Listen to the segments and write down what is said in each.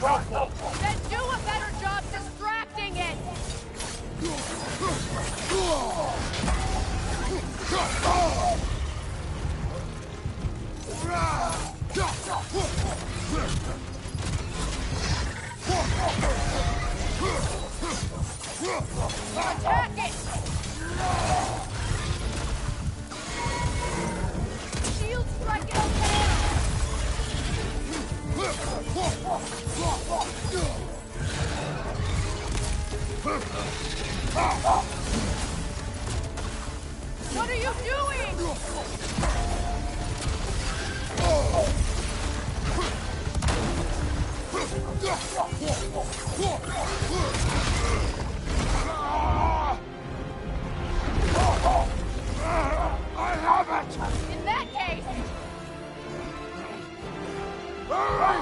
Then do a better job distracting it! Attack it! Shield strike it on down! What are you doing? I have it! In that case... Hurry!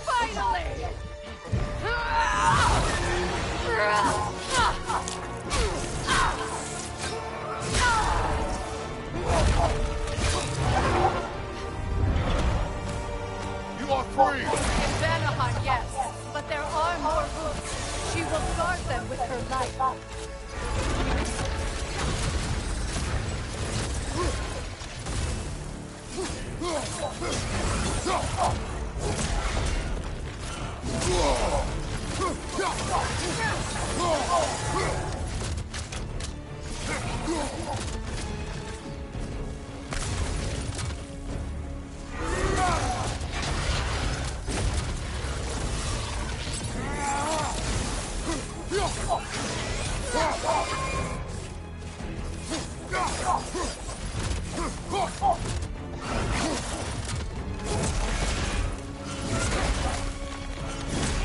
Finally! You are free! In Vanaheim, yes, but there are more routes. She will guard them with her life.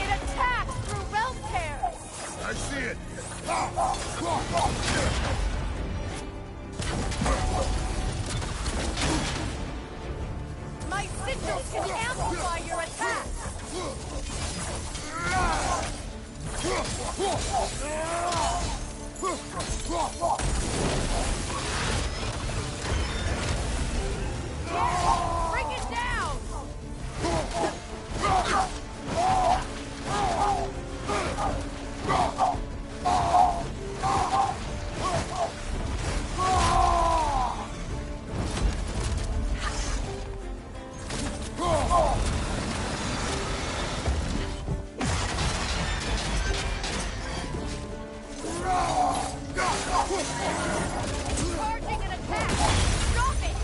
It attacks through realm tears! I see it! My sigils can amplify your attack! Bring it down! Charging an attack! Stop it!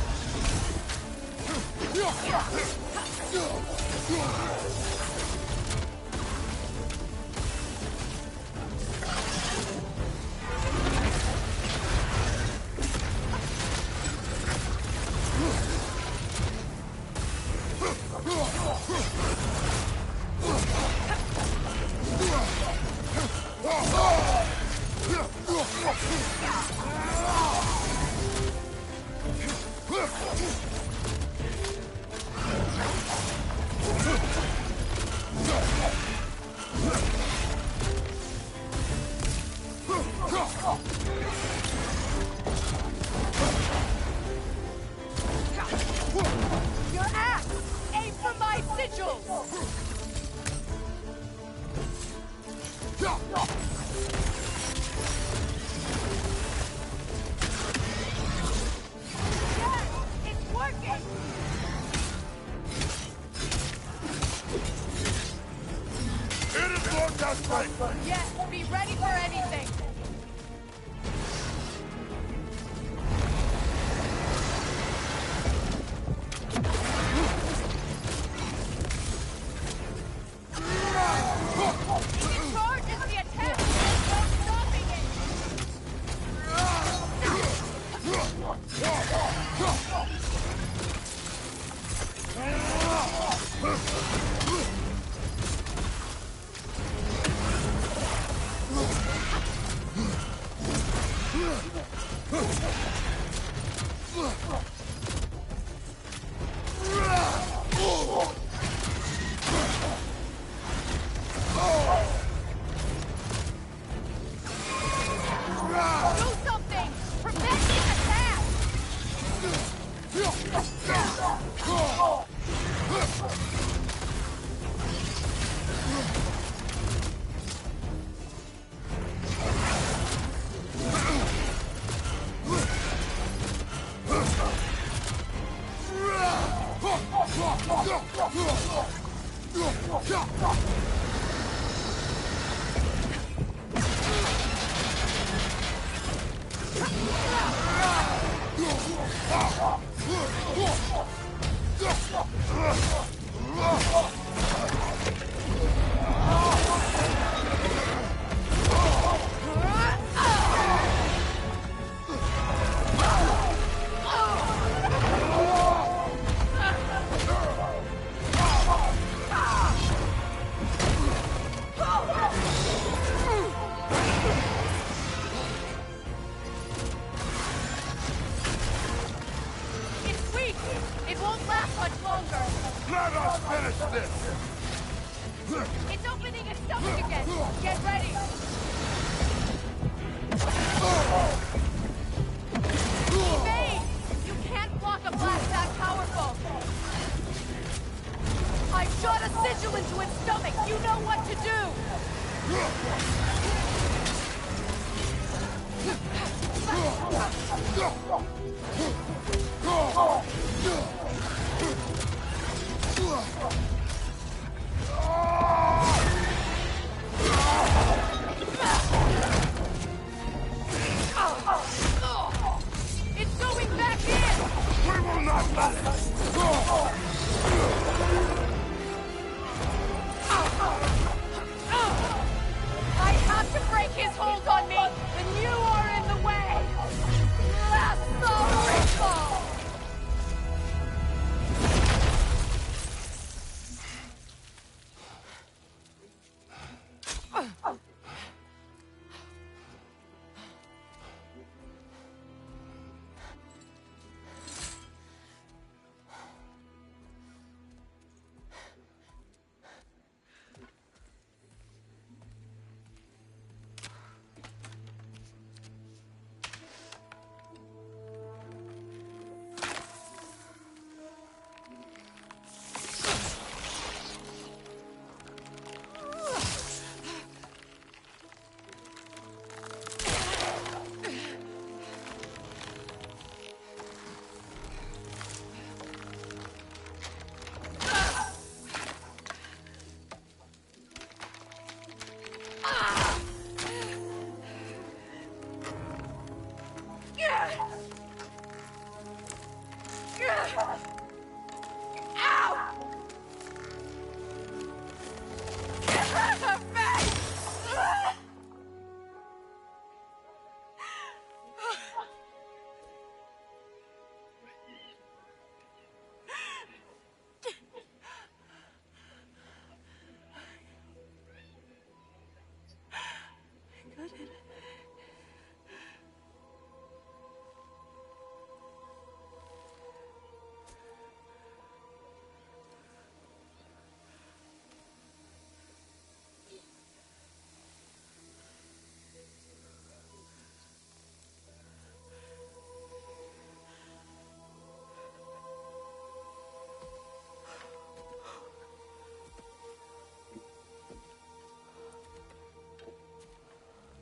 Your axe! Aim for my sigils! Yes! It's working! It is Lord Desperate! Yes, be ready for anything! It charges the attack! No stopping it! It's weak! It won't last much longer! Let us finish this! It's opening its stomach again! Get ready! Evade! You can't block a blast that powerful! I shot a sigil into its stomach! You know what to do! It's going back in! We will not let it! I have to break his hold on me, and you are in the way! Lasso Ritual!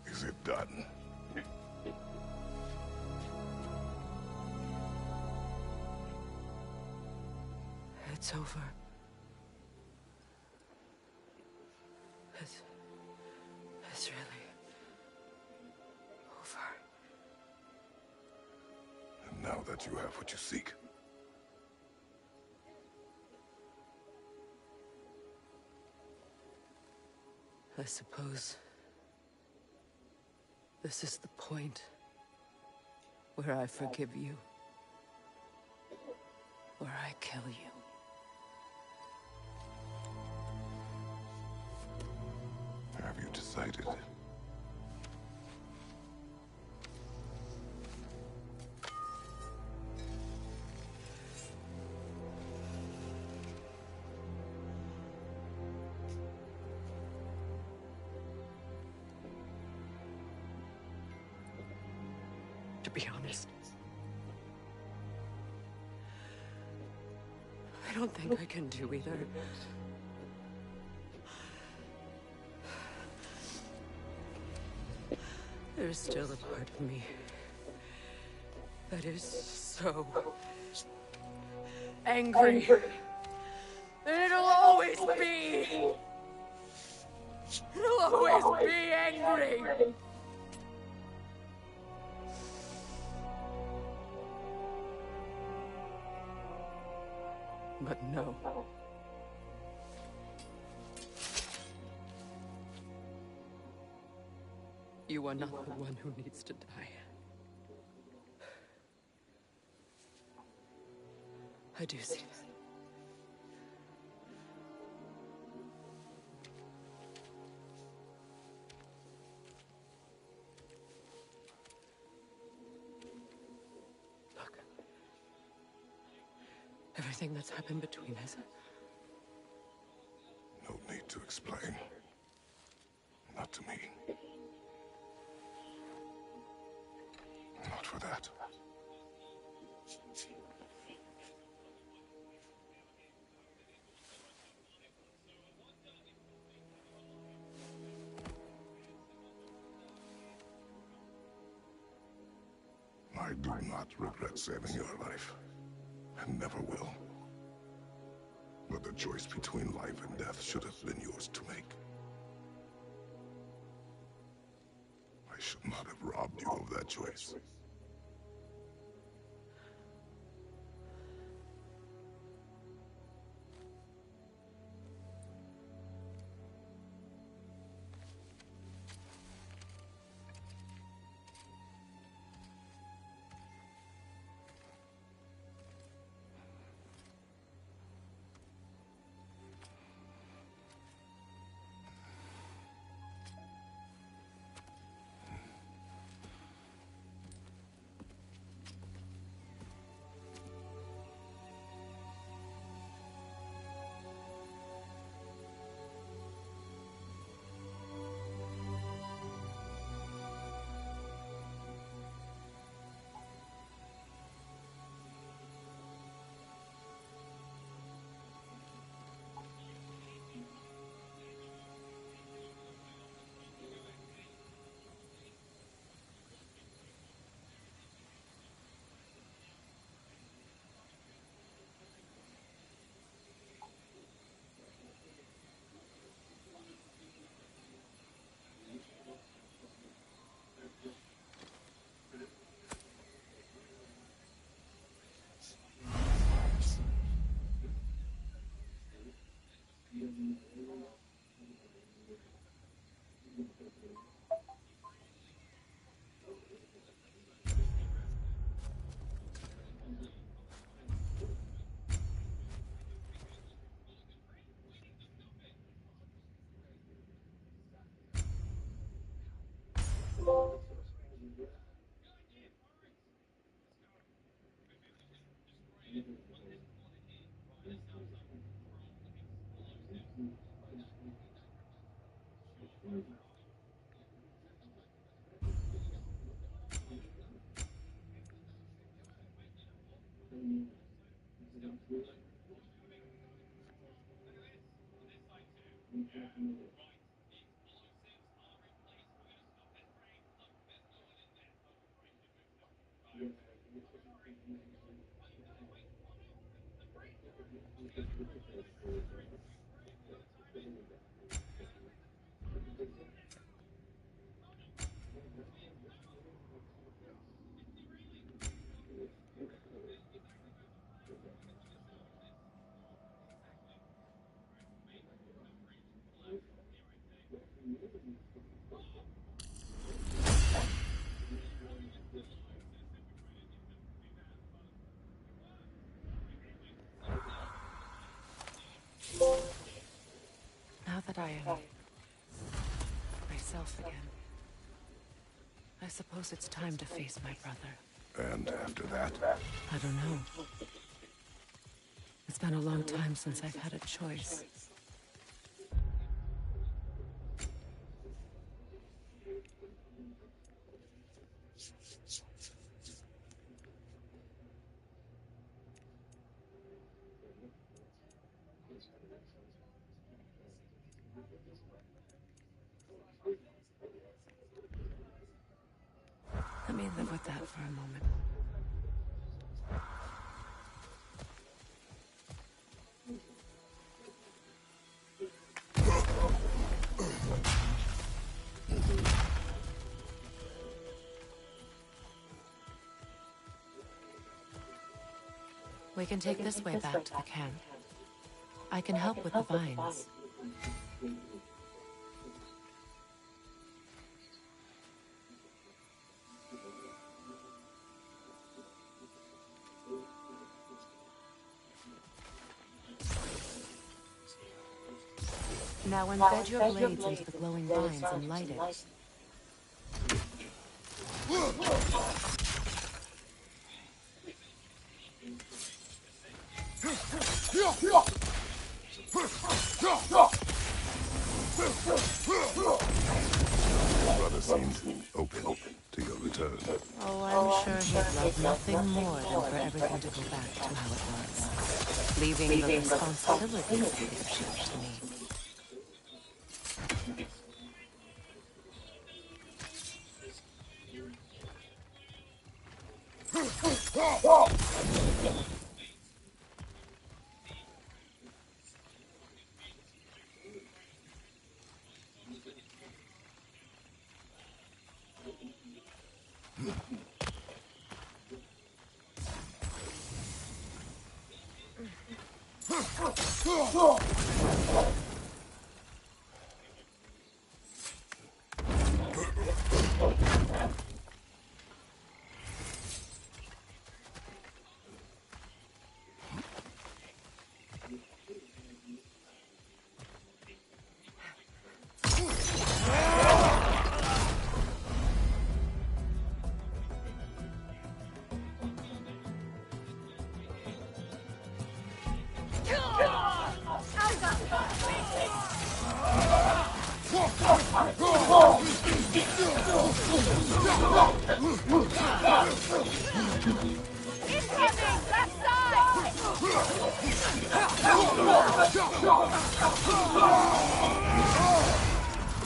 Is it done? It's over. It's really over. And now that you have what you seek, I suppose this is the point where I forgive you, or I kill you. have you decided? To be honest, I don't think I can do either. There's still a part of me that is so angry It'll always be! It'll always be angry! But no. You are not the one who needs to die. I do see that. Look. Everything that's happened between us. No need to explain. Not to me. Not for that. I do not regret saving your life, and never will. But the choice between life and death should have been yours to make. I should not have robbed you of that choice. Now that I am myself again, I suppose it's time to face my brother. And after that? I don't know. It's been a long time since I've had a choice. Let me live with that for a moment. We can take this way back to the camp. I can help with the vines. Now embed your blades into the glowing vines and light it. Brother seems open to your return. Oh, I'm sure he'd love nothing more than for everything to go back to how it was. Leaving the responsibilities of leadership to me.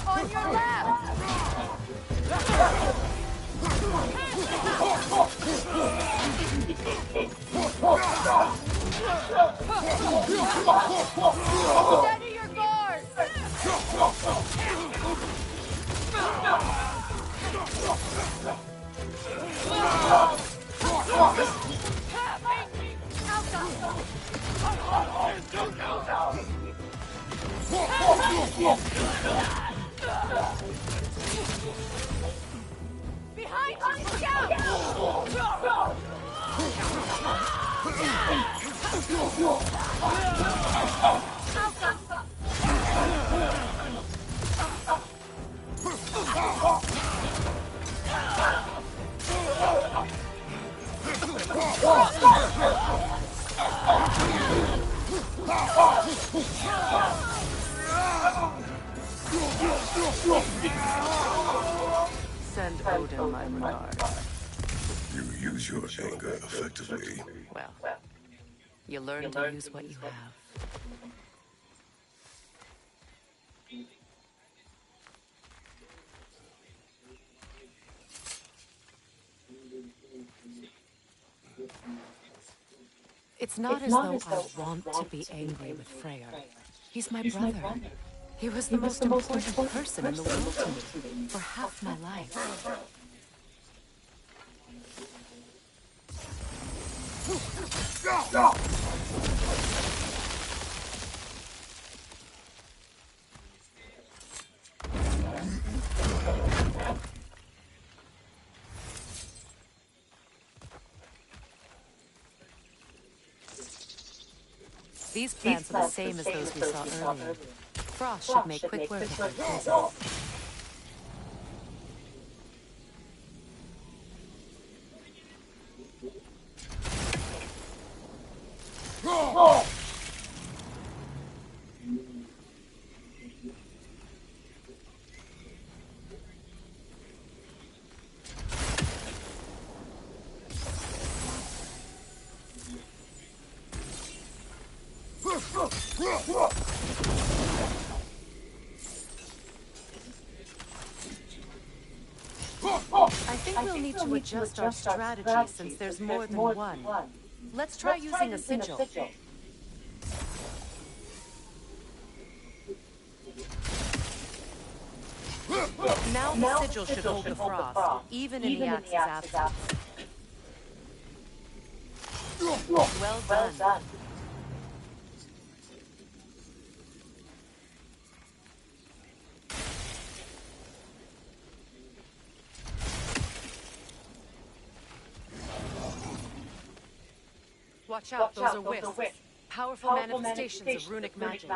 On your left! Steady your guard! Behind you, scout! Send Odin my regards. You use your anger effectively. Well, you learn to use what you have. It's not as though I want to be angry with Freyr. He's my brother. He was the most important person in the world to me for half my life. These plants are the same as those we saw earlier. Frost should make quick work of their poison. I think we'll need to adjust our strategy since there's more than one. Let's try using a sigil. Now the sigil should hold the frost, even in the axe's absence. Well done. Watch out, those are wisps. Powerful manifestations of runic magic.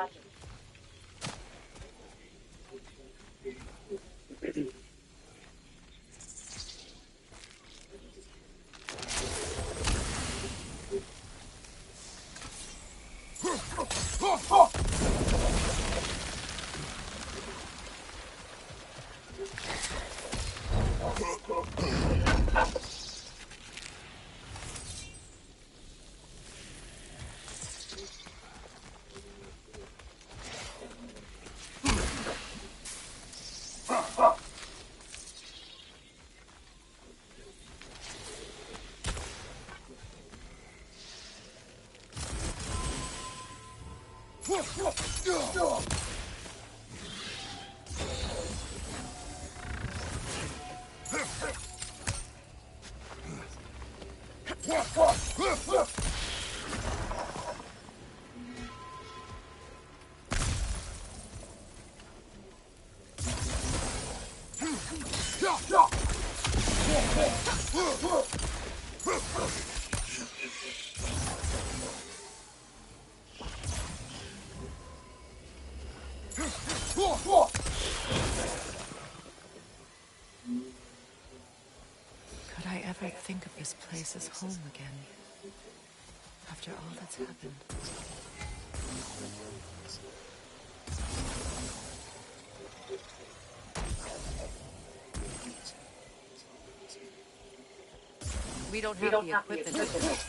Could I ever think of this place as home again? After all that's happened. We don't have the equipment for this.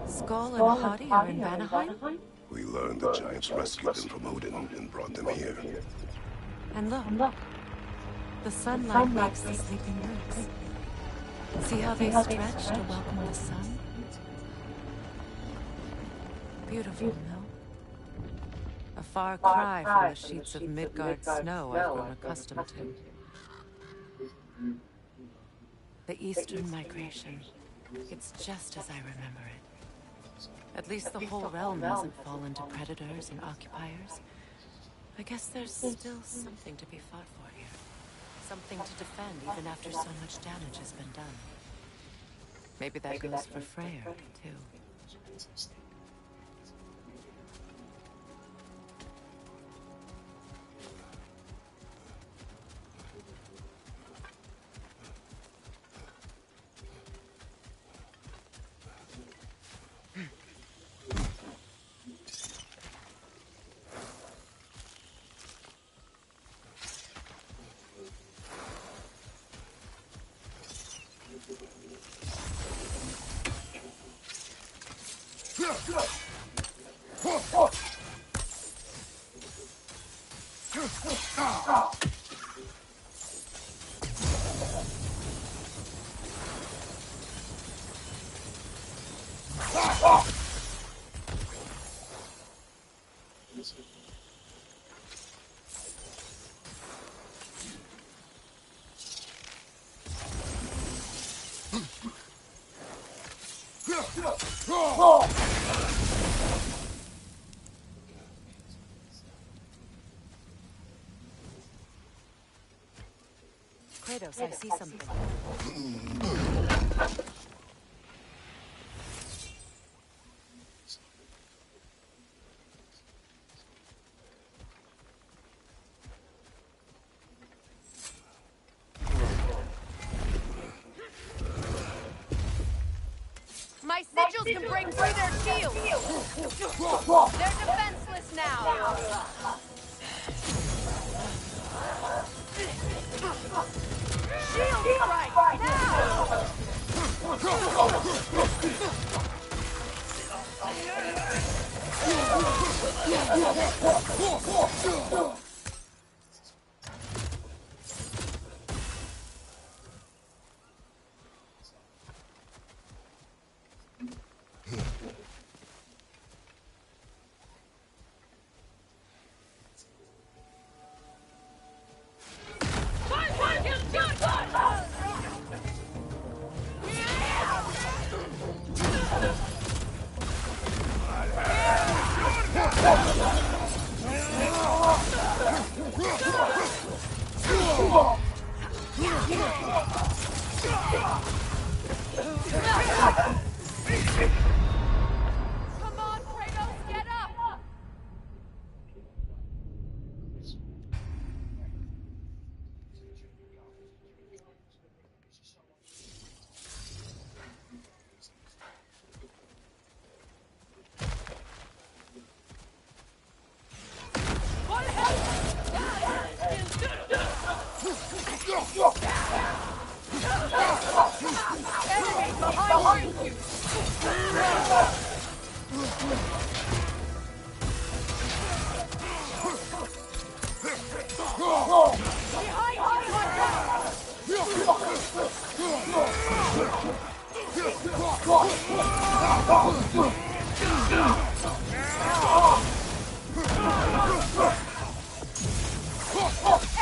Skull and Hottie are in Vanaheim? We learned the giants rescued them from Odin and brought them here. And look. The sunlight makes the sleeping roots. See how they stretch to welcome the sun? Beautiful, no? A far cry from the sheets of Midgard snow I've grown accustomed to. The Eastern migration. It's just as I remember it. At least the whole realm hasn't fallen to predators and occupiers. I guess there's still something to be fought for here. Something to defend even after so much damage has been done. Maybe that goes for Freyr, too. Kratos, I see something. My sigils can break through their shields! They're defenseless now! Shield strike! Now! Come on, Kratos, get up! Enemy behind you!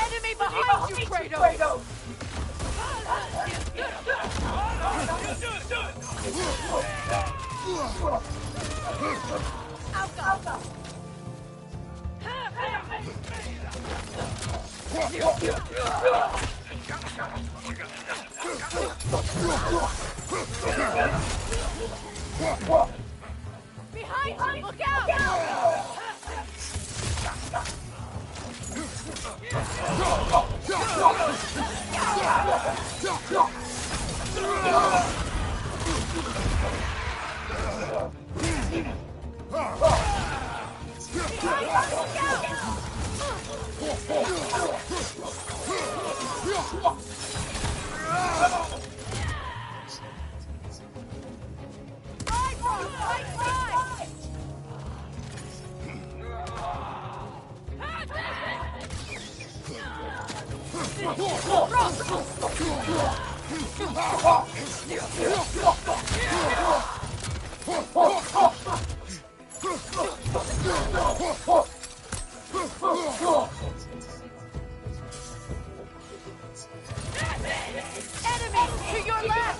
Enemy behind you, Kratos! Behind you, look out! Enemy to your left!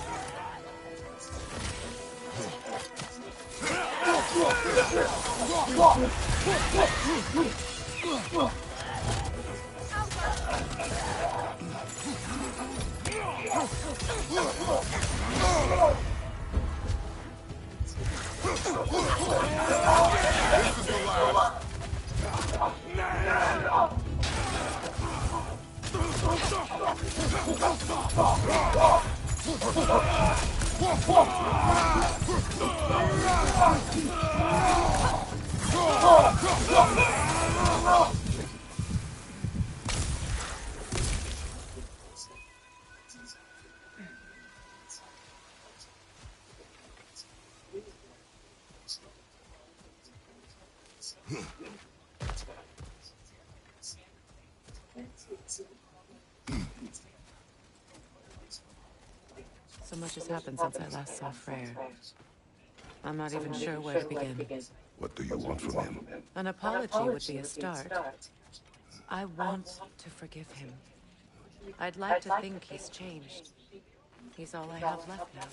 So much has happened since I last saw Freyr. I'm not even sure where to begin. What do you want from him? An apology would be a start. I want to forgive him. I'd like to think he's changed. He's all I have left now.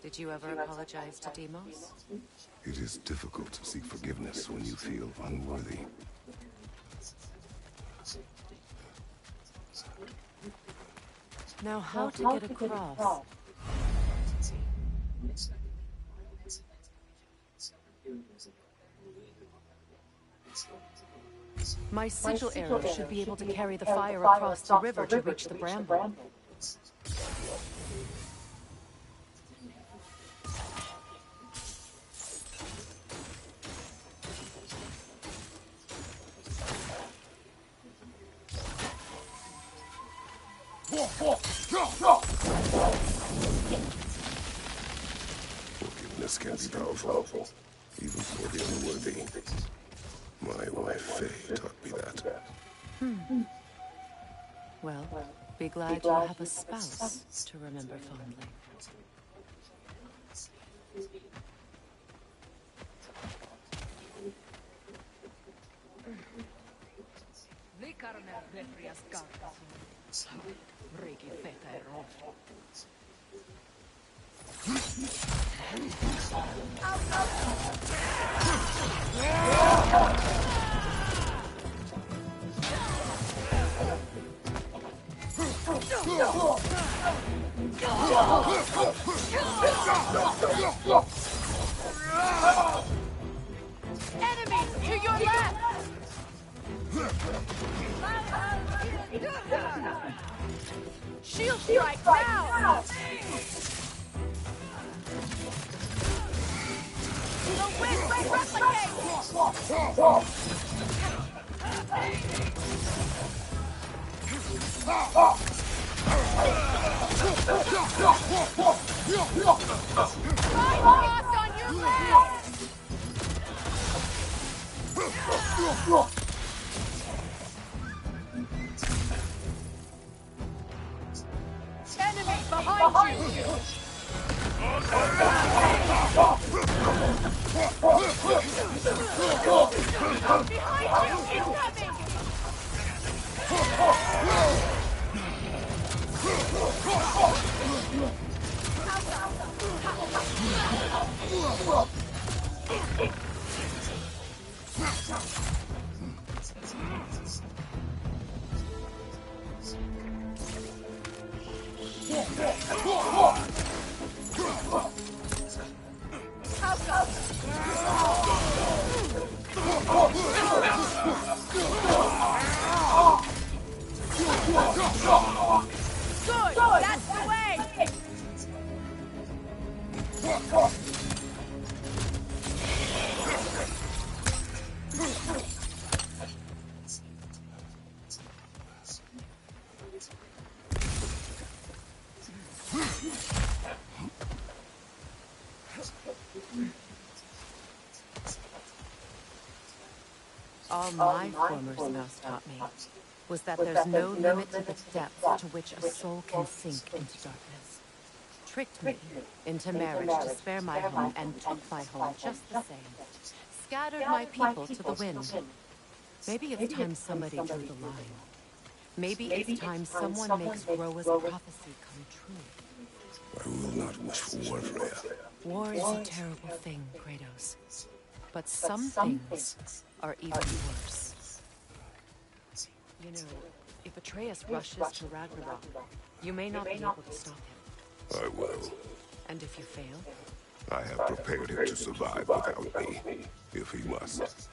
Did you ever apologize to Deimos? It is difficult to seek forgiveness when you feel unworthy. Now, how to get across? My sigil arrow should be able to carry the fire across the river to reach the bramble. Forgiveness can be powerful, even for the unworthy. My wife Faye taught me that. Well, be glad you have a spouse to remember fondly. Enemies to your left! Shield strike now! The wind will replicate! Right cross on your left! Enemy behind you! Behind you! Incoming! Good! That's the way! All my former spouse taught me was that there's no limit to the depth to which a soul can sink into darkness. Tricked me into marriage to spare my home and took my home just the same. Scattered my people to the wind. Maybe it's time somebody drew the line. Maybe it's time someone makes Groa's prophecy come true. I will not wish for war, Freya. War is a terrible thing, Kratos. But some things are even worse. You know, if Atreus rushes to Ragnarok, you may not be able to stop him. I will. And if you fail? I have prepared him to survive without me, if he must.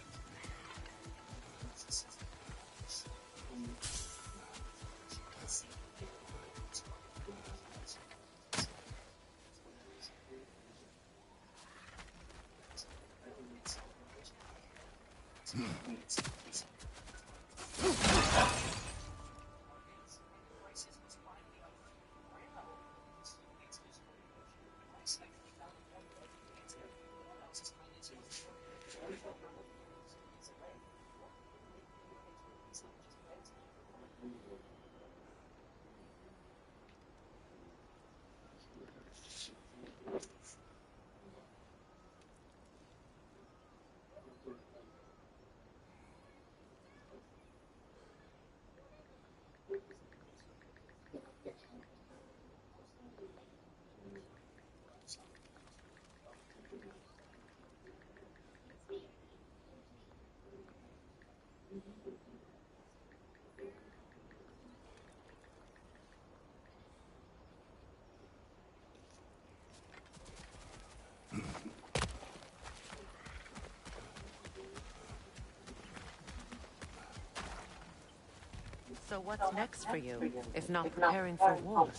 So what's next for you, if not preparing for war?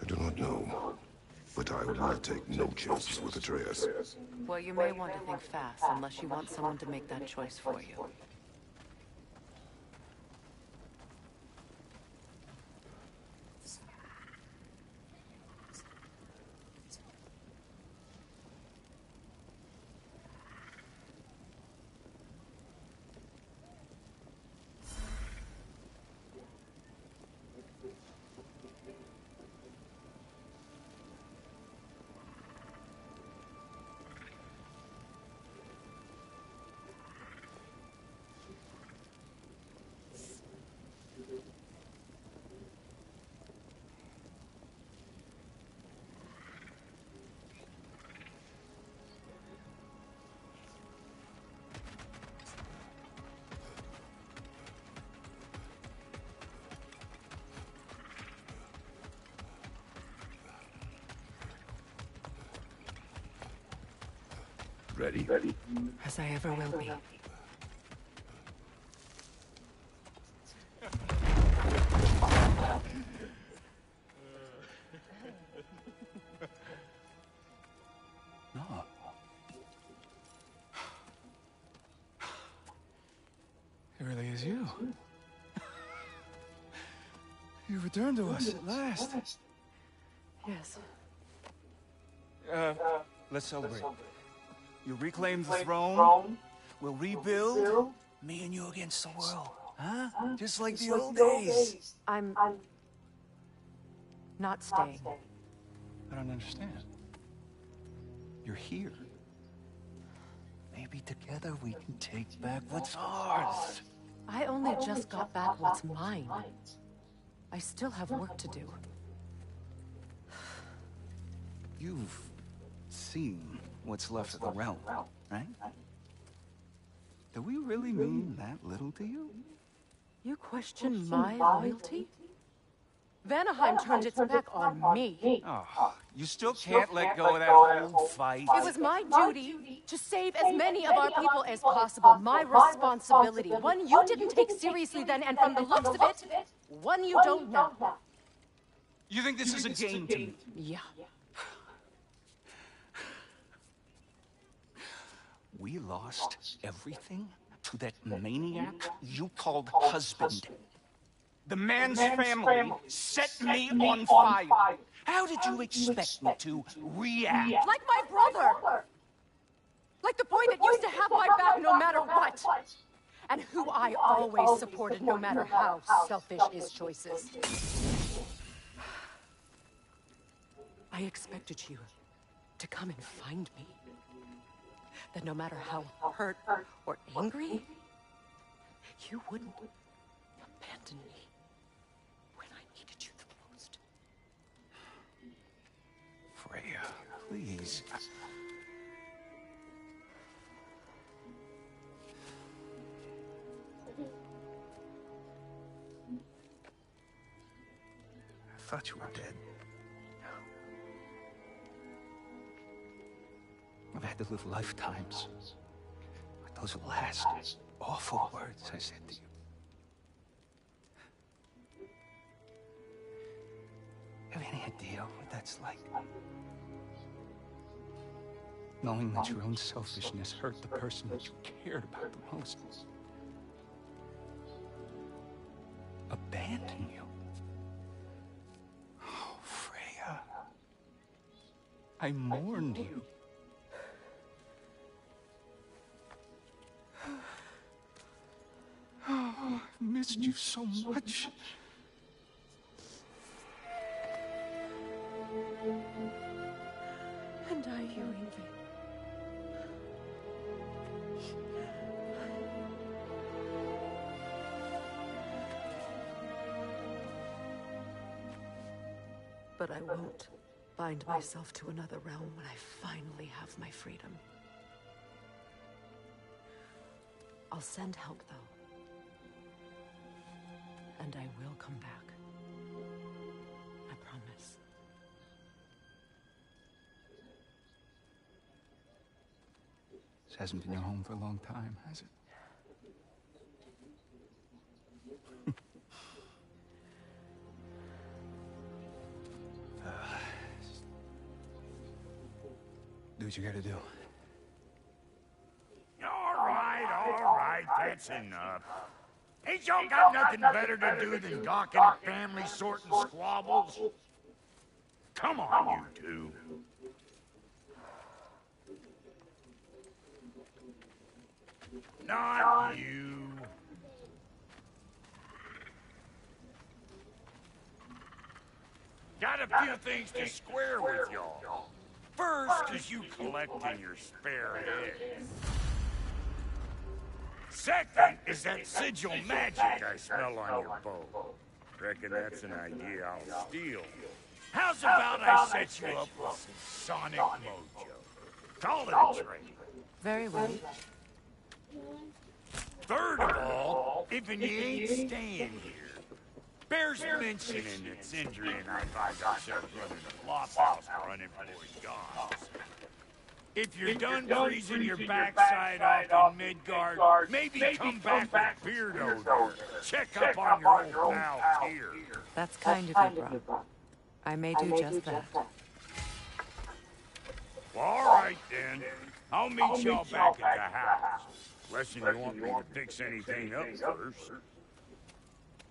I do not know, but I will take no chances with Atreus. Well, you may want to think fast, unless you want someone to make that choice for you. Ready? As I ever will be. No. It really is you. You returned to us at last. Yes. Let's celebrate. You reclaim the throne. We'll rebuild. Me and you against the world. Huh? Just like the old days. I'm not staying. I don't understand. You're here. Maybe together we can take back what's ours. I only just got back what's mine. I still have work to do. You've seen what's left of the realm, right? Do we really mean that little to you? You question my loyalty? Vanaheim turned its back on me. Oh, you still can't let go of that old fight. It was my duty to save as many of our people as possible. My responsibility. One you didn't take seriously then, and from the looks of it, one you don't know. You think this is a game to me? Yeah. We lost everything to that maniac you called husband. The man's family set me on fire. How did you expect me to react? Like my brother! Like the boy that used to have my back no matter what! And who I always supported no matter how selfish his choices. I expected you to come and find me. That no matter how hurt or angry, you wouldn't abandon me when I needed you the most. Freya, please. I thought you were dead. I've had to live lifetimes with those last awful words I said to you. Have any idea what that's like? Knowing that your own selfishness hurt the person that you cared about the most. Abandon you. Oh, Freya. I mourned you. Oh, I missed you so much. And I you, Envy. But I won't bind myself to another realm when I finally have my freedom. I'll send help, though. And I will come back. I promise. This hasn't been your home for a long time, has it? Do what you gotta do. All right, that's enough. Ain't y'all got nothing better to do than gawking at family sorting squabbles? Come on, you two. Not you. Got a few things to square with y'all. First is you collecting your spare heads. Second is that sigil magic I smell on your bow. Reckon that's an idea I'll steal. How's about I set you up with some sonic mojo? Call it a trade. Very well. Third of all, if you ain't staying here, bears mentioning that Sindri and I find ourselves running a flop house running for his gods. If you're done freezing your backside off in Midgard, maybe come back with Beardo there. Check up on your old pal here. That's kind of you, Brock. I may do just that. Well, all right, then. I'll meet y'all back at the house. Unless you want me to fix anything up first.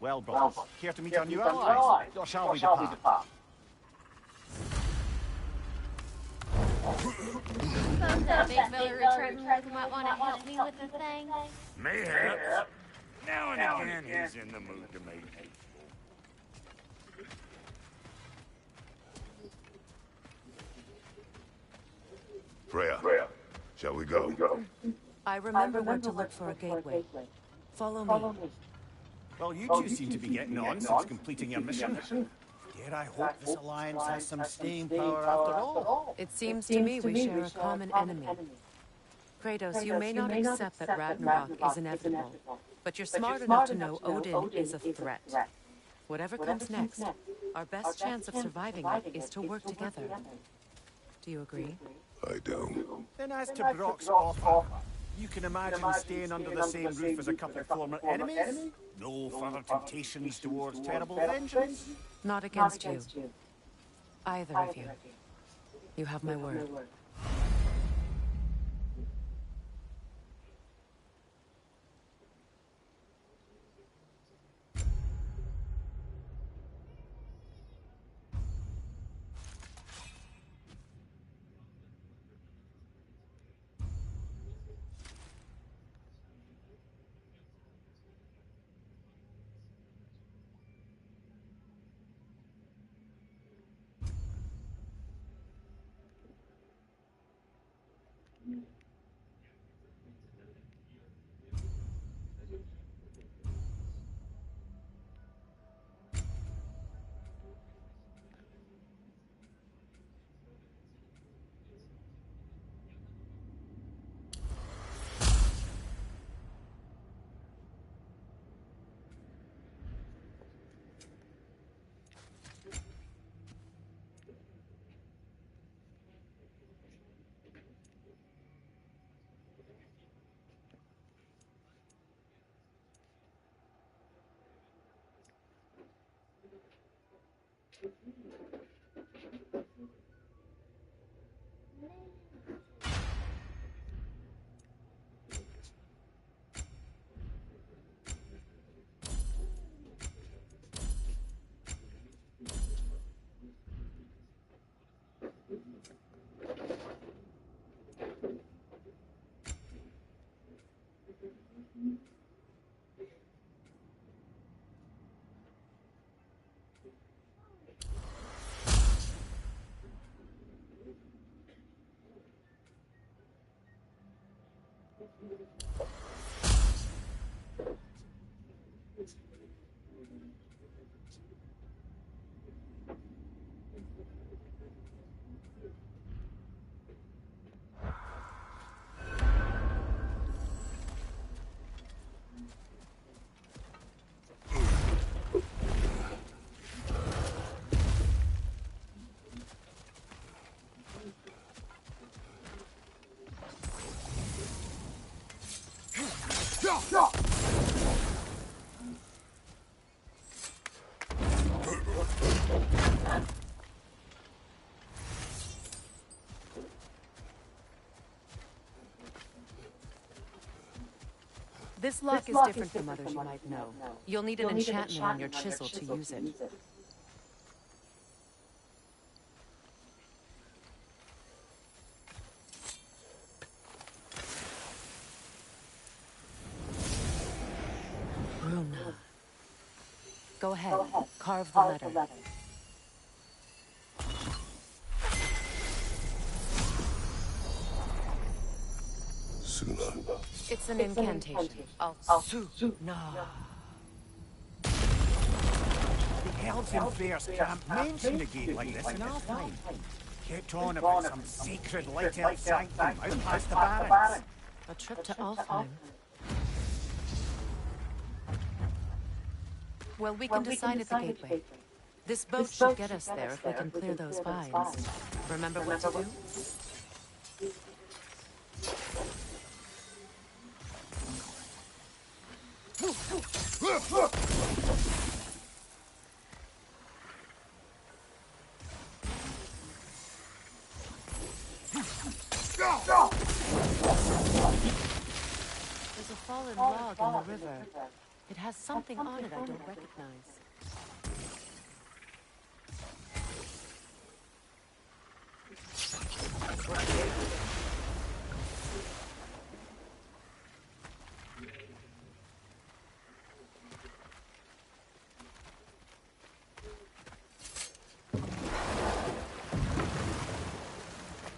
Well, brothers, care to meet our new allies? Or shall we depart? Suppose that big fella returning might want to help me with the thing. Mayhaps. Now and again, he's in the mood to make it. Freya, shall we go? I remember where to look for a gateway. Follow me. Well, you two seem to be getting on since completing your mission. Dare I hope this alliance has some staying power after all? It seems to me we share a common enemy. Kratos, you may not accept that Ragnarok is inevitable, but you're smart enough to know Odin is a threat. Whatever comes next, our best chance of surviving it is to work together. Do you agree? I do. Then as to Brock's offer, you can imagine staying under the same roof as a couple of former enemies? No further temptations towards terrible vengeance? Not against you. Either of you. You have my word. This lock is different from others you might know. You'll need an enchantment on your chisel to use it. Runa. Go ahead, carve the letter. Suna. It's an incantation. Suna. The elves in Freyr's camp mentioned a gate like this in Alfheim. Kept on about some sacred light elf sanctum out past the barrens. A trip to Alfheim. Well, we can decide at the gateway. This boat should get us there if we can clear those vines. Remember what to do? There's a fallen log in the river. It has something on it I don't recognize.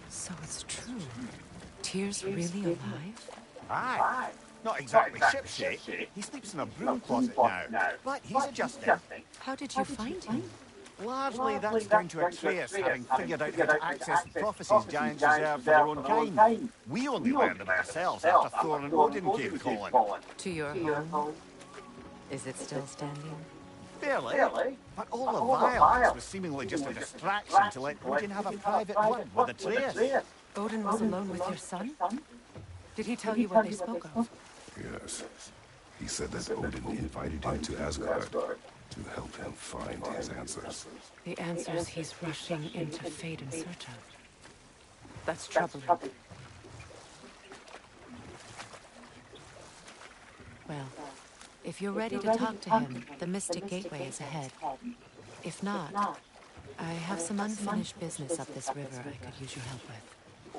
So it's true. Tyr's really alive? Aye. Not exactly shipshape. He sleeps in a broom closet now. But he's adjusting. How did you find him? Largely, that's down to Atreus having figured out how to access the prophecies giants reserve for their own kind. We only learned of it ourselves after Thor and Odin came calling. To your home? Is it still standing? Fairly. But all the violence was seemingly just a distraction to let Odin have a private word with Atreus. Odin was alone with your son? Did he tell you what they spoke of? Yes. He said that Odin invited him to Asgard to help him find his answers. The answers he's rushing into fate in search of. That's troubling. Well, if you're ready to talk to him, the Mystic Gateway is ahead. If not, I have some unfinished business up this river I could use your help with.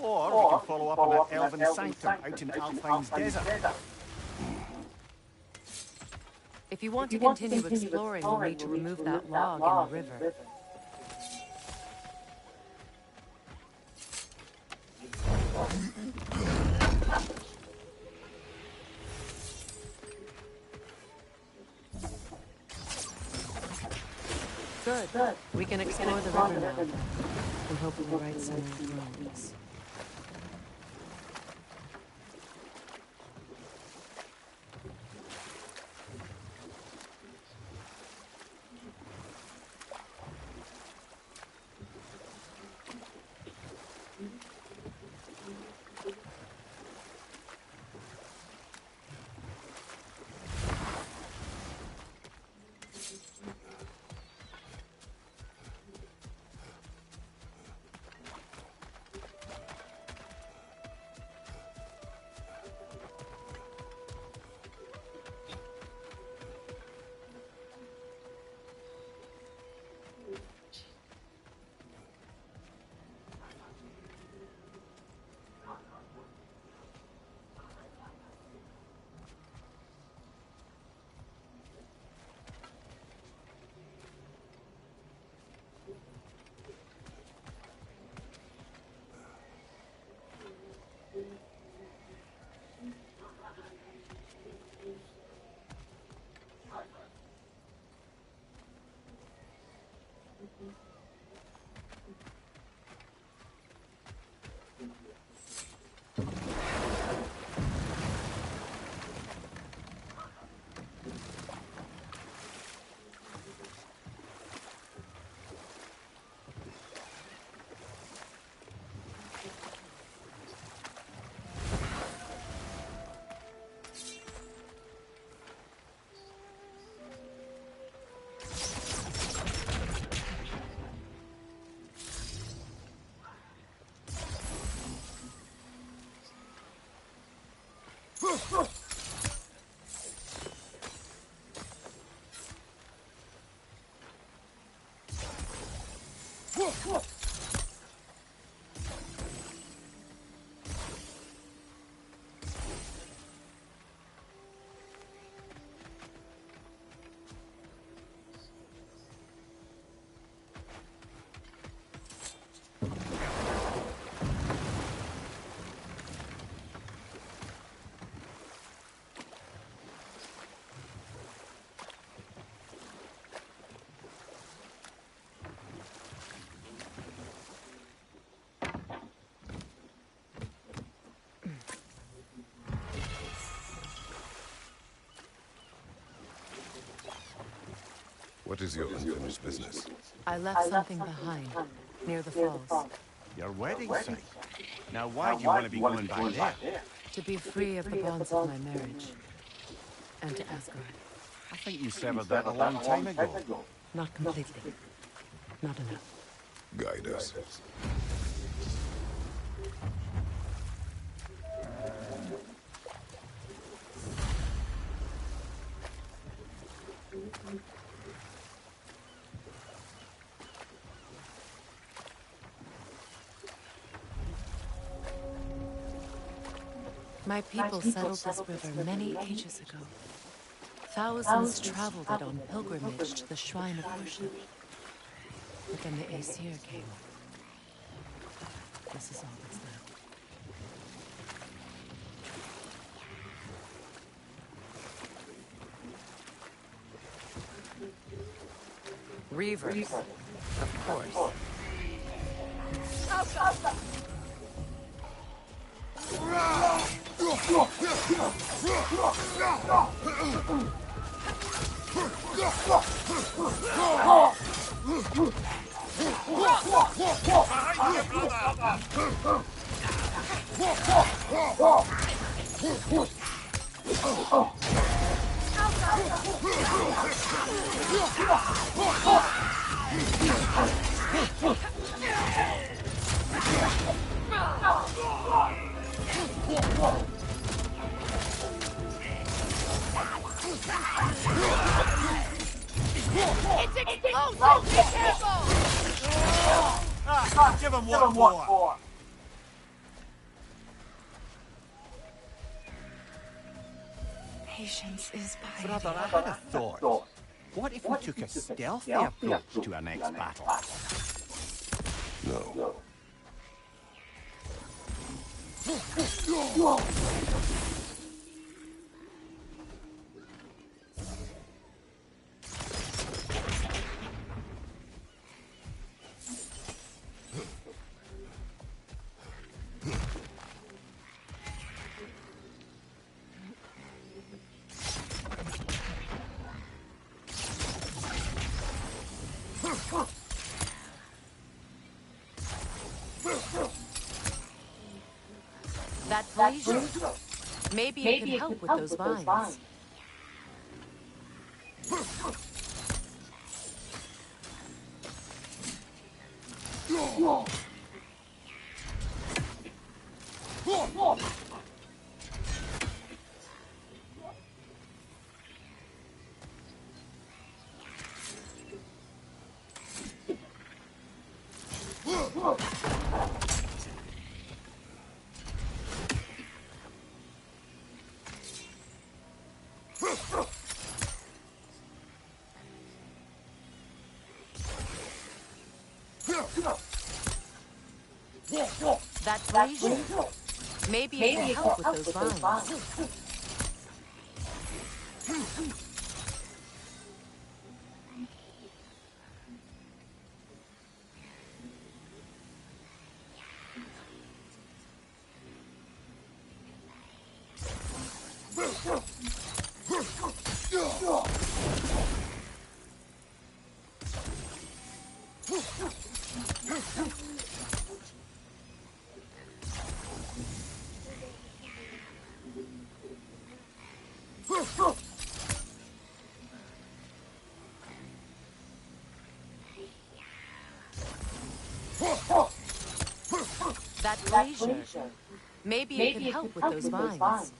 Or we can follow up on that elven sanctum out in Alpine's desert. If you want to continue exploring, we'll need to remove that log in the river. Good. We can explore the river now, and hopefully right some roads. What is your unfinished business? I left something behind, near the falls. Your wedding site. Now why do you want to be going back there? To be free of the bonds of my marriage. And to Asgard. I think you severed that a long time ago. Not completely. Not enough. Guide us. My people settled this river many ages ago. Thousands traveled it on pilgrimage to the shrine of worship. But then the Aesir came. This is all that's left. Reavers, of course. It's explosive! Be careful! Give him one more. Patience is piety. Brother, I had a thought. What if we took a stealthy approach to our next battle? No. That brazier. Maybe it can help with those vines. That brazier. Maybe it can help with those vines. That brazier. Maybe it can help with those vines.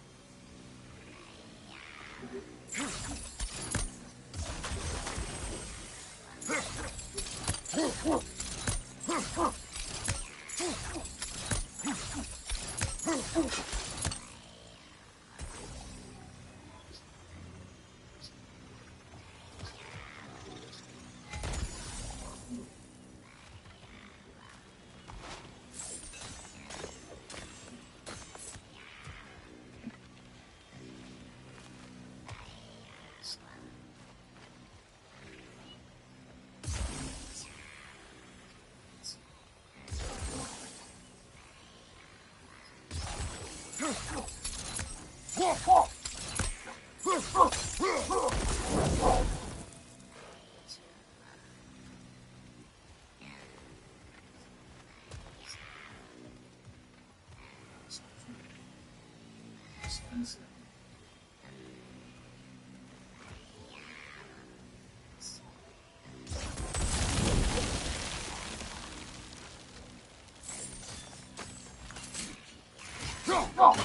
Well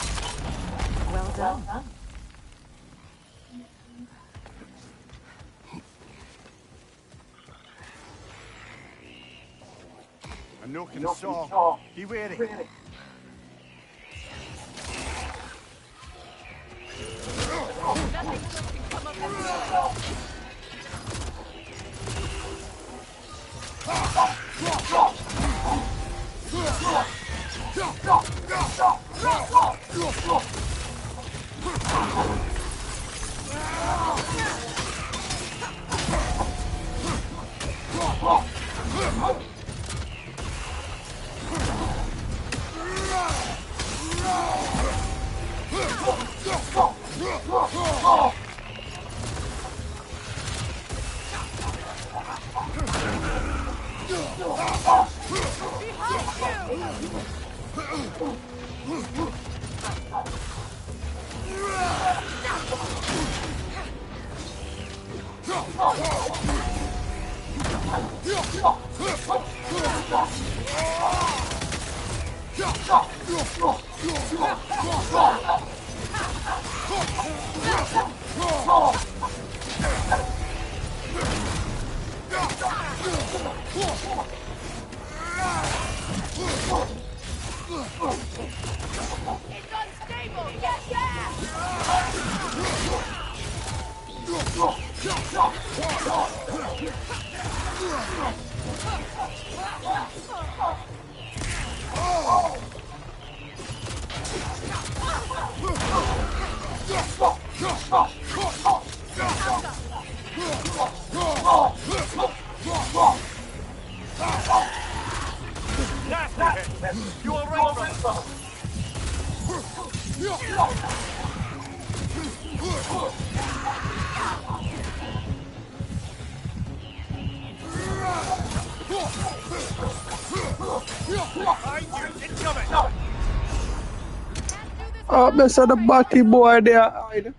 done. A nook and saw. Be wary. Nothing good can come of this village. It's unstable! Get back! You all right, brother? Oh, me saw the batty boy there hide.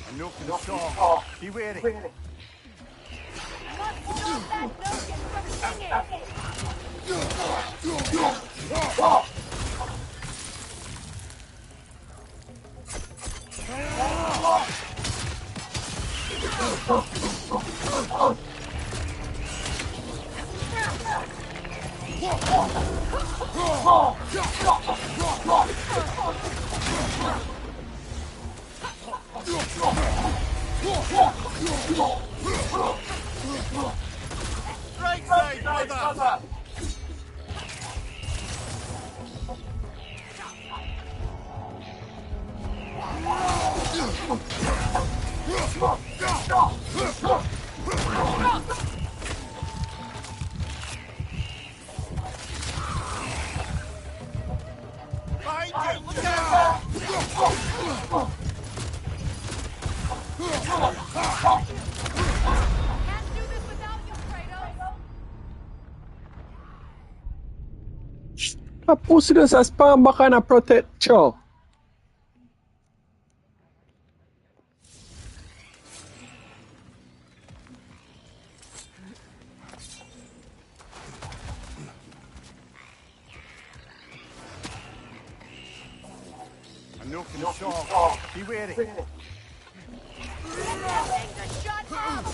A nook and saw. Be wary. Must stop that notion from singing! Right side, brother! Behind you! Look out! Can't do this without you, Kratos! A pussy does a spam back and a protect you. A nook and saw. Be wary. Get that thing to shut up!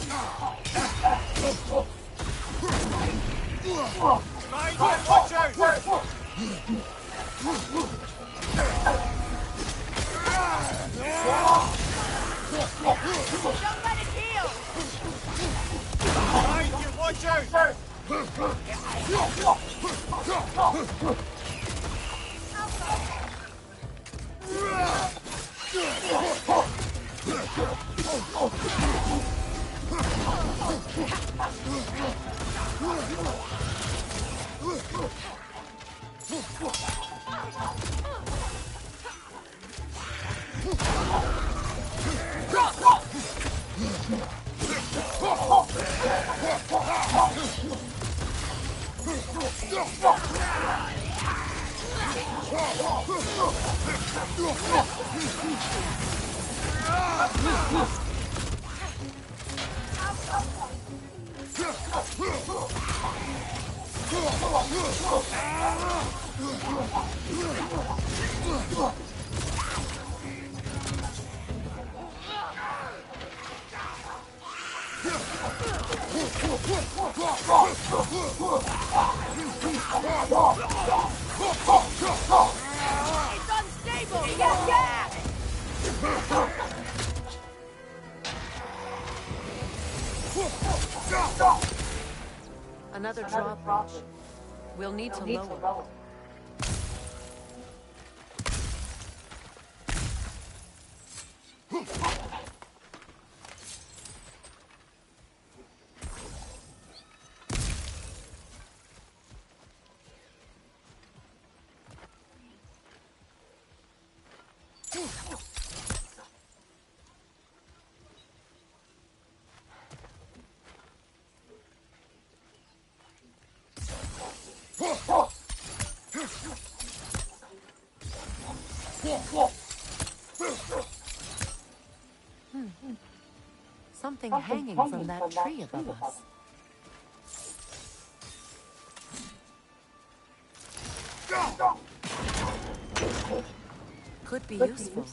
Behind you! Watch out! Don't let it heal! Behind you! Watch out! It's unstable! Get back! Another drawbridge. We'll need to lower. Something hanging from that tree above us. Could be useful.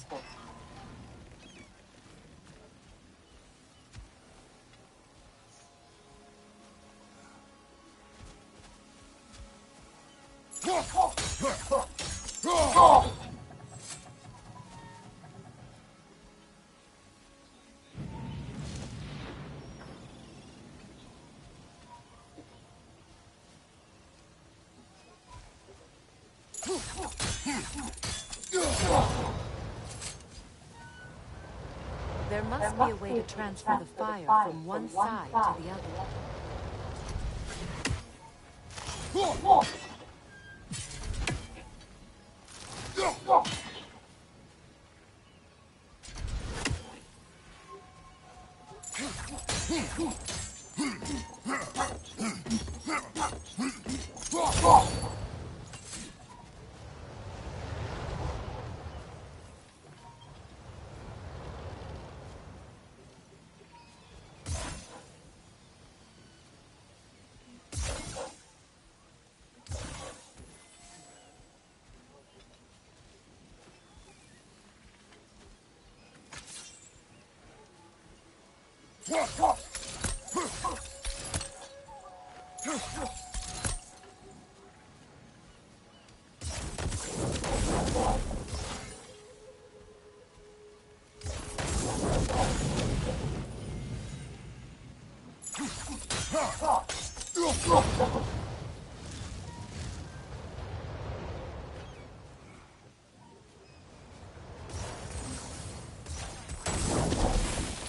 There must be a way to transfer the fire from one side to the other.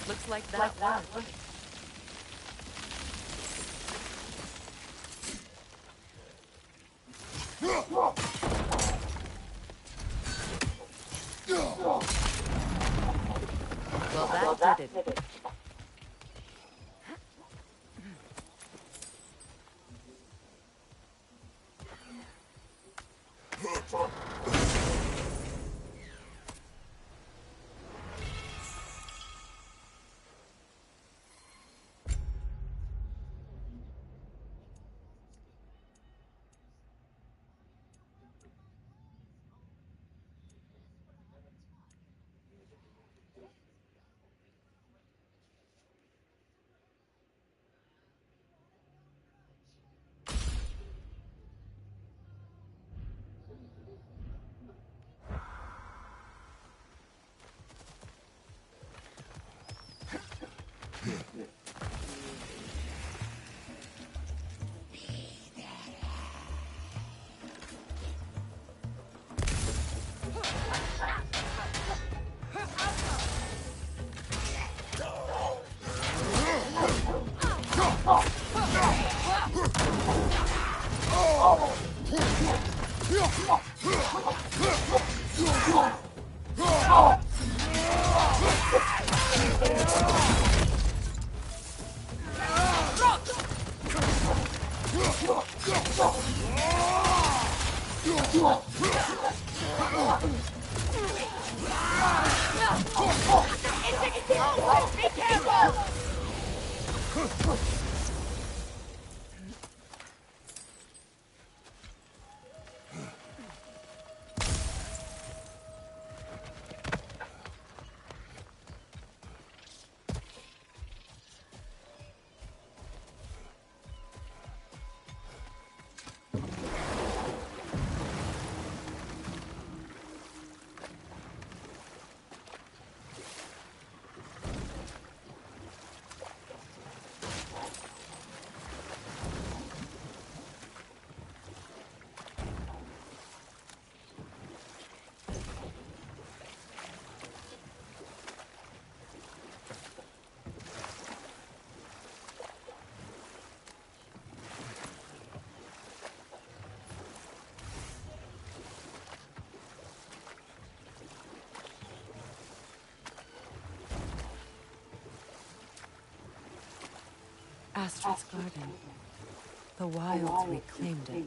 Looks like that worked. Well, that did it. It's explosive! Be careful! Astrid's garden. The wilds reclaimed it.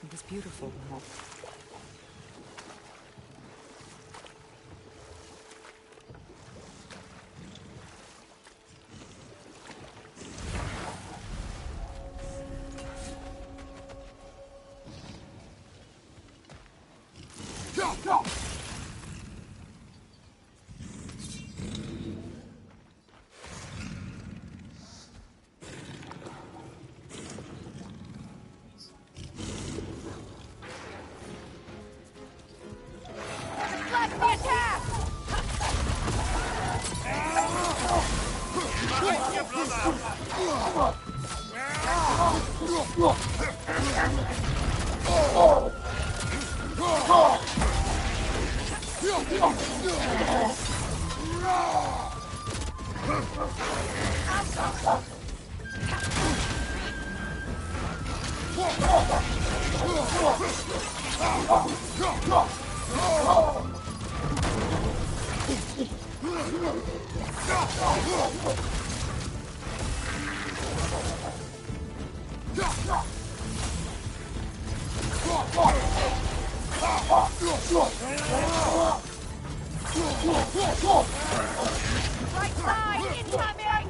It was beautiful. Deflect the attack! Right side, incoming!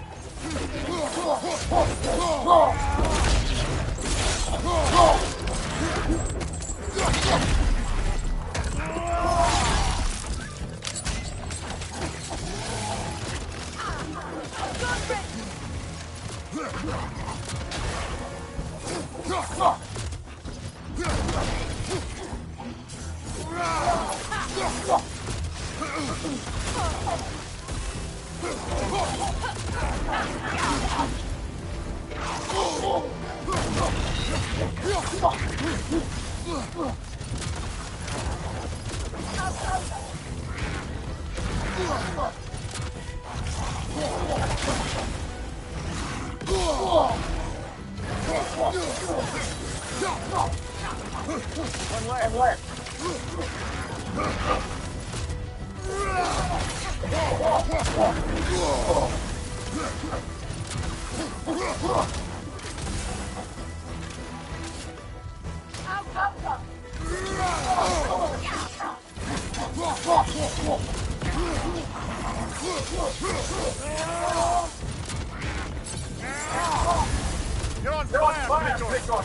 You're on fire, Victor!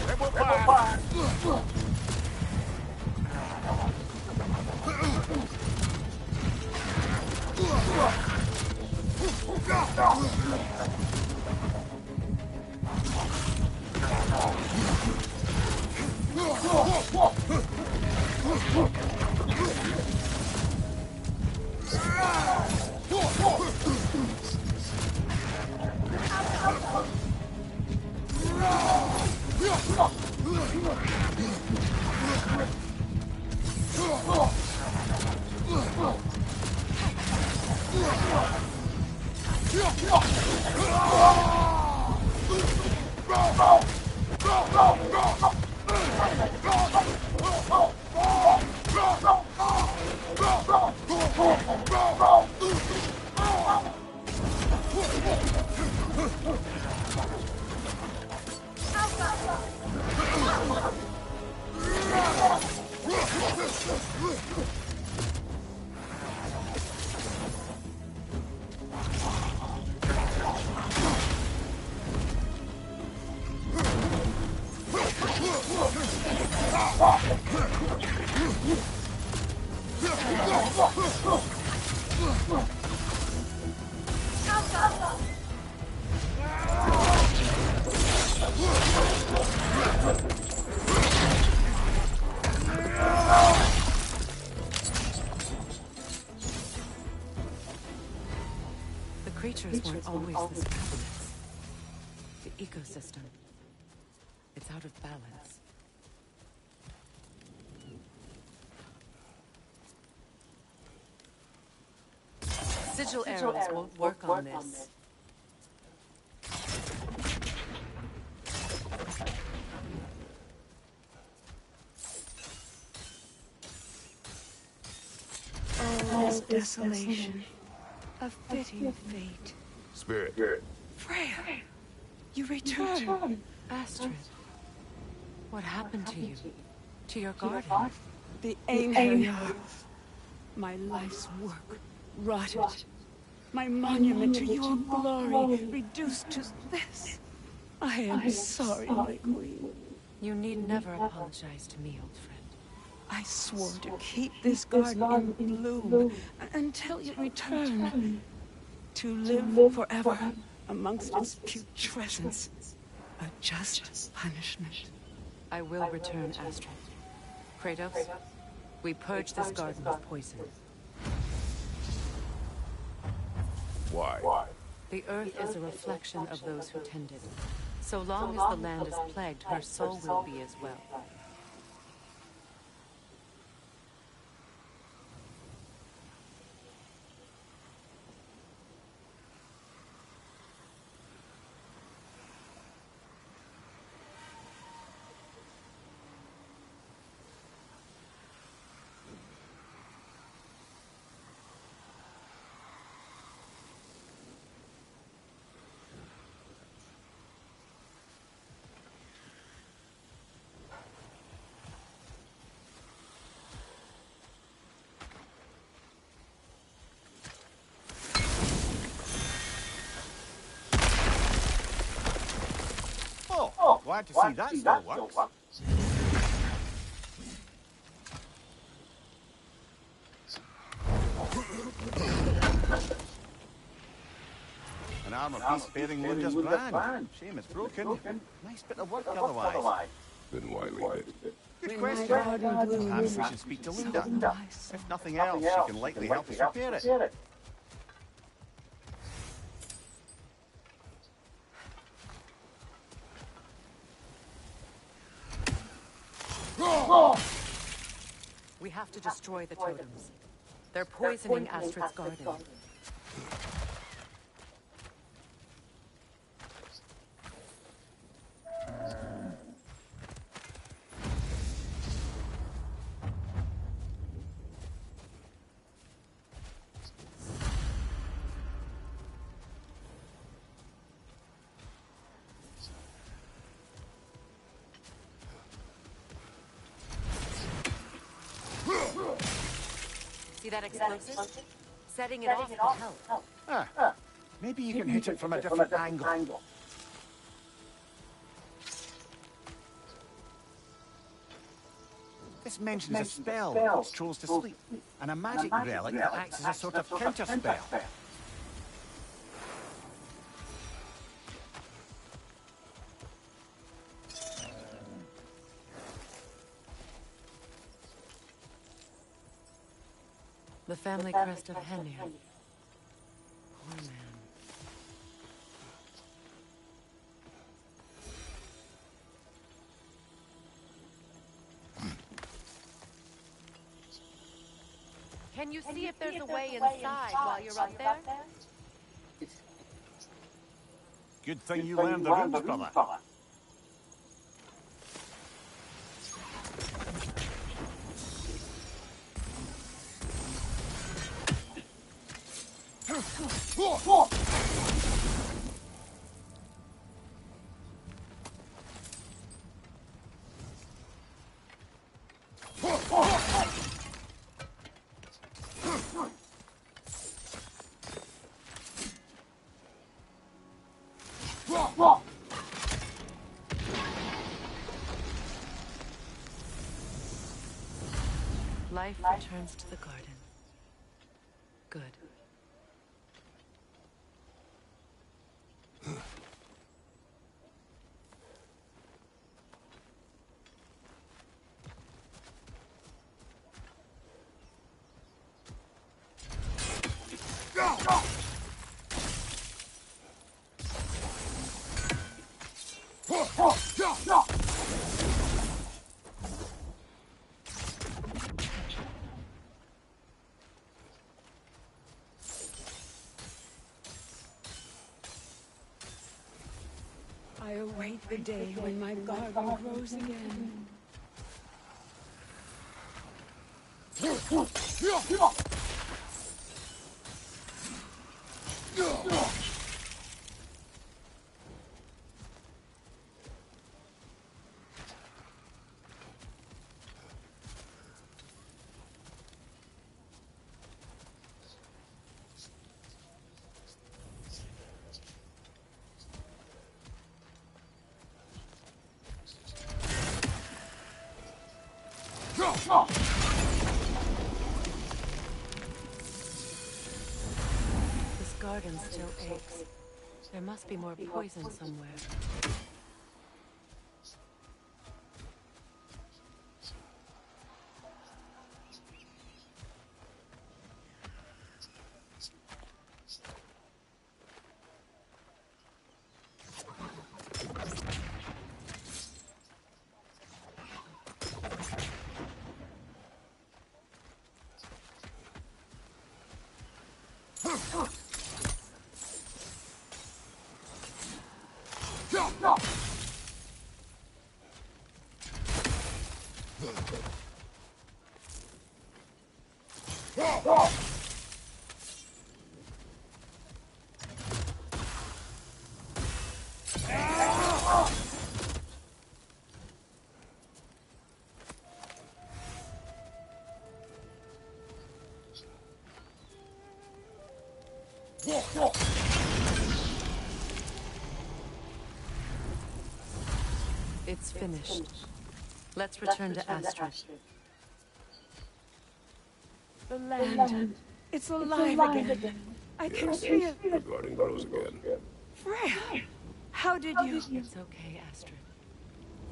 They will fire! creatures weren't always this ravenous. The ecosystem, it's out of balance. Sigil arrows won't work on this. All this desolation. A fitting fate. Spirit. Freya! You returned! Astrid, what happened to you? To your garden? The angel. My life's work rotted. My monument to your glory reduced to this. I am sorry, my queen. You need never apologize to me, old friend. I swore to keep this garden in bloom until you return. To live forever amongst its putrescence. A just punishment. I will return, Astrid. Kratos, we purge this garden of poison. Why? The earth is a reflection of those who tend it. So long as the land is plagued, her soul will be as well. Oh, glad to see that still works. An armor piece bearing Linda's brand. Shame it's broken. Nice bit of work otherwise. Then why leave it? Good When my question. garden blooms, Perhaps we should speak to Linda. so my soul. If nothing else, she can likely help us repair it. We have to destroy the totems. They're poisoning Astrid's garden. See that explosive? Setting it off will help. Ah, maybe you can hit it from a different angle. This mentions a spell that puts trolls to sleep, and a magic relic that acts as a sort of counter spell. The family crest of Henir. Poor man. Can you see if there's a way inside while you're up there? Good thing you learned the runes, brother. Life returns to the garden. Good. await the day when my garden grows again. This garden still aches. There must be more poison somewhere. It's finished. Let's return to Astrid. The land. It's alive again. I can feel... The garden grows again. Freya! How did you... It's okay, Astrid.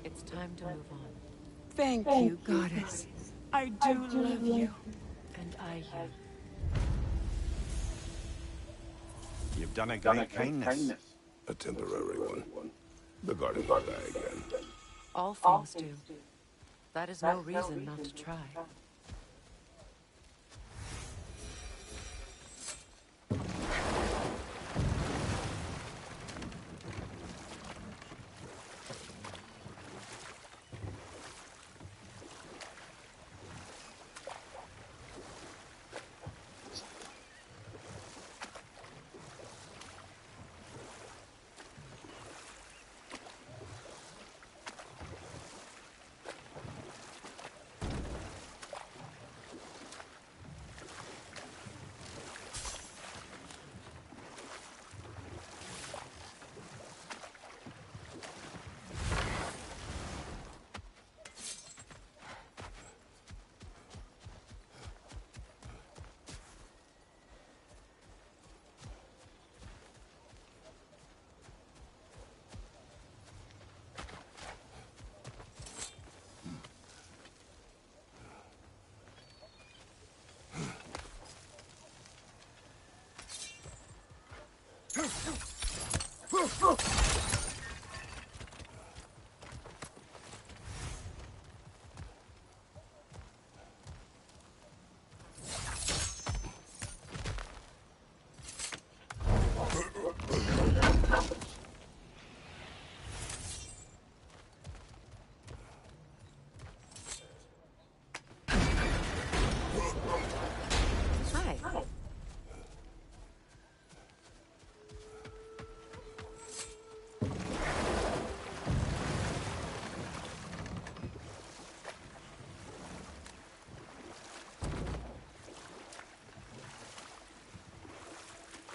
It's time to move on. Thank you, Goddess. I do love you. And I you. You've done a great kindness. A temporary one. The garden will die again. All things do. That is no reason not to try.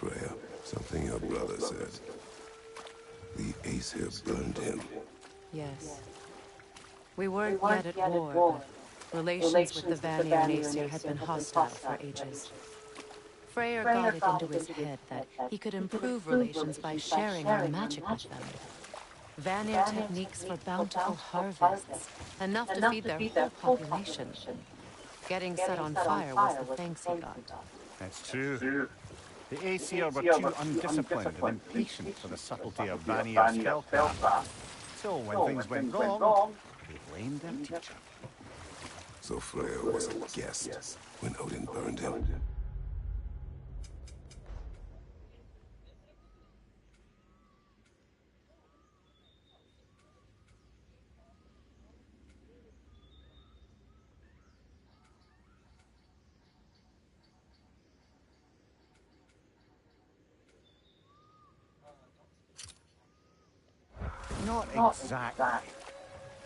Freya, something your brother said. The Aesir burned him. Yes. We weren't yet at war, but relations with the Vanir and Aesir had been hostile for ages. Freyr got it into his head that he could improve relations by sharing our magic with them. Vanir techniques for bountiful harvests, enough to feed their whole population. Getting set on fire was the thanks he got. That's true. The Aesir were too undisciplined and impatient for the subtlety of Vanir's spellcraft. So when things went wrong, they blamed their teacher. So Freya was a guest when Odin burned him. Not exactly.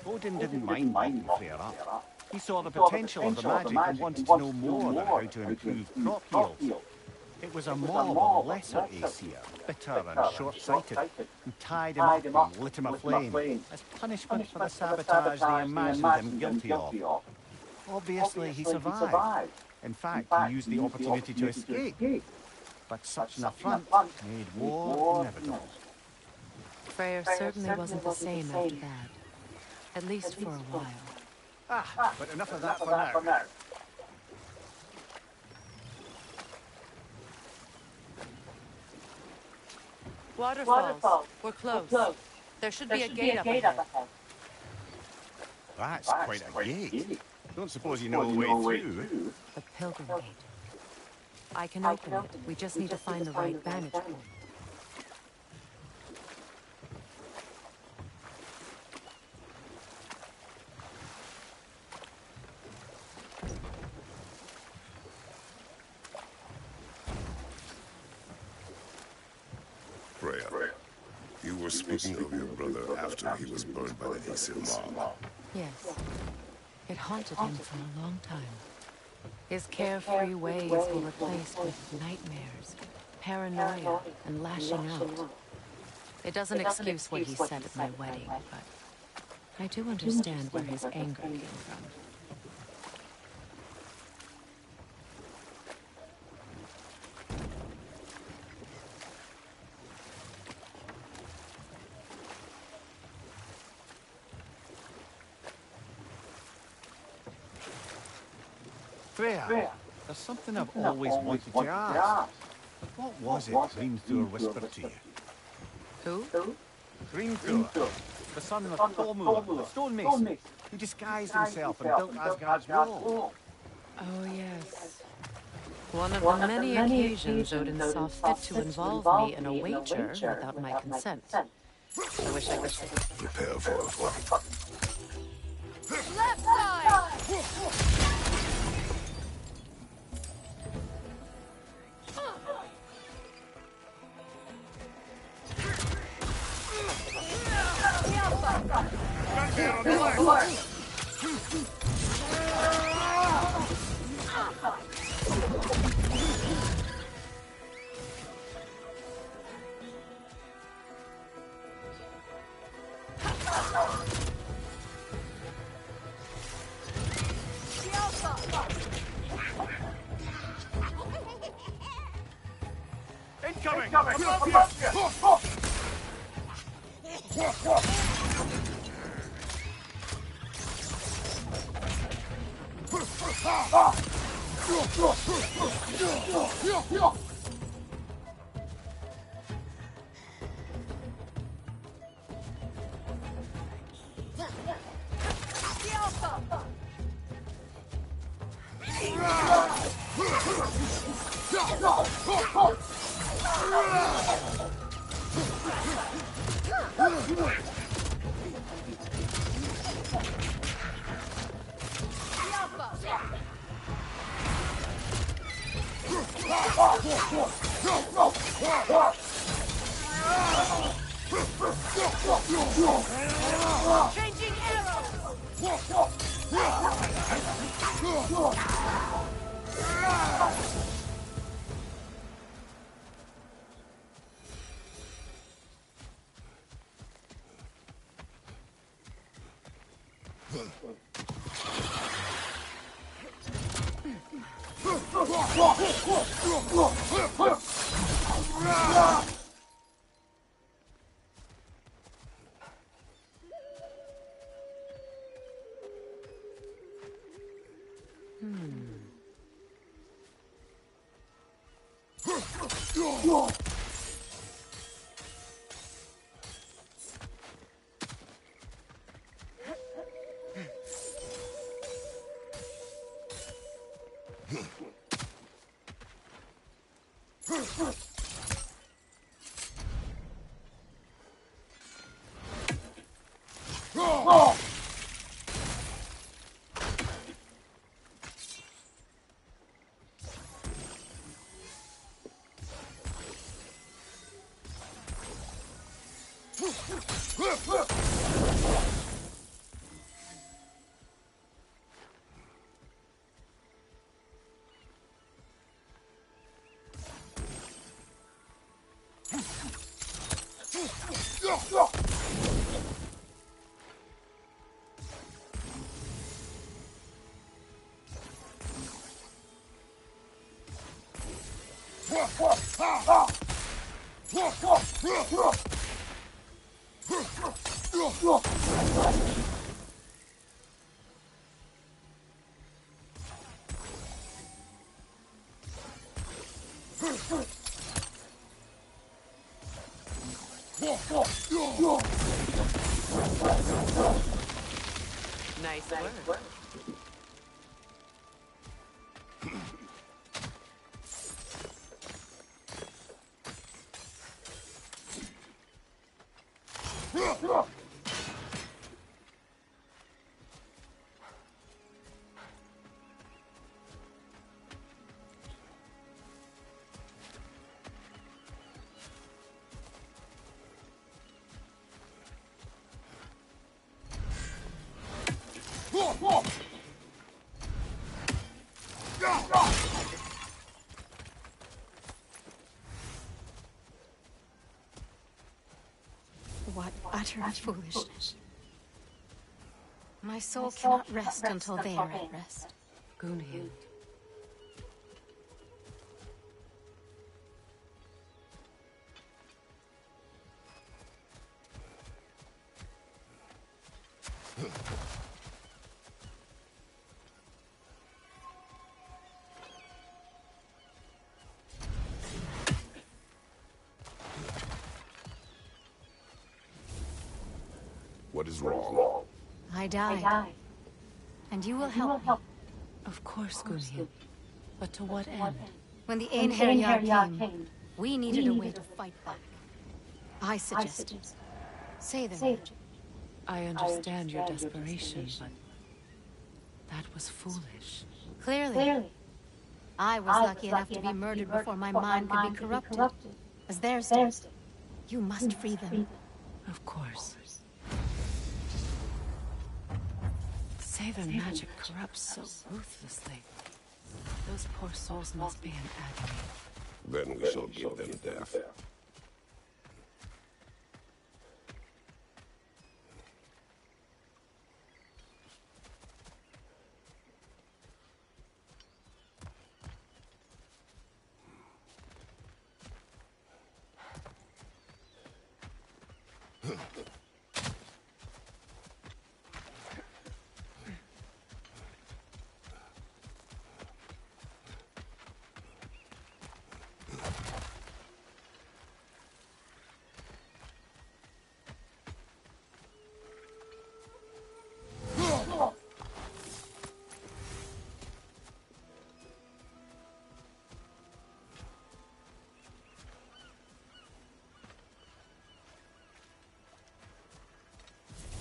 Odin didn't mind beating Freya up. He saw the potential of the magic and wanted to know more about how to improve crop yields. It was a mob of lesser Aesir, bitter and short-sighted, who tied him up and lit him aflame as punishment for the sabotage they imagined him guilty of. Obviously, he survived. In fact, he used the opportunity to escape. But such an affront made war inevitable. Freyr certainly wasn't the same after that. At least for a while. But enough of that for now. Waterfalls. We're close. There should be a gate up ahead. That's quite a gate. Don't suppose you know a way through? The Pilgrim Gate. I can open it. We just need to find the right vantage point. Freya, you were speaking of your brother after he was burned by the Aesir mob. Yes. It haunted him for a long time. His carefree ways were replaced with nightmares, paranoia, and lashing out. It doesn't excuse what he said at my wedding, but I do understand where his anger came from. Freya, there's something I've always wanted to ask. What was it Hrimthur whispered to you? Who? Hrimthur, the son of Thormur, the stonemason, who disguised himself and built Asgard's wall. Oh, yes. One of the many occasions Odin saw fit to involve me in a wager without my consent. I wish I could say. Prepare for a fight. Left side! Incoming! Changing arrows! Nice work. What utter foolishness. My soul cannot rest until they are at rest. Gunhild. What is wrong? I died. And you will help me. Of course, Gunhild. But to what end? When the Einherjar came, we needed a way to fight back. I suggested. Say the magic. I understand your desperation, but that was foolish. Clearly. I was lucky enough to be murdered before my mind could be corrupted. As theirs did. You must free them. Of course. Say their magic corrupts so ruthlessly. Those poor souls must be in agony. Then we shall give them death.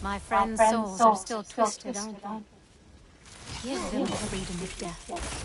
My friends' souls are still twisted, aren't they? Give them the freedom of death.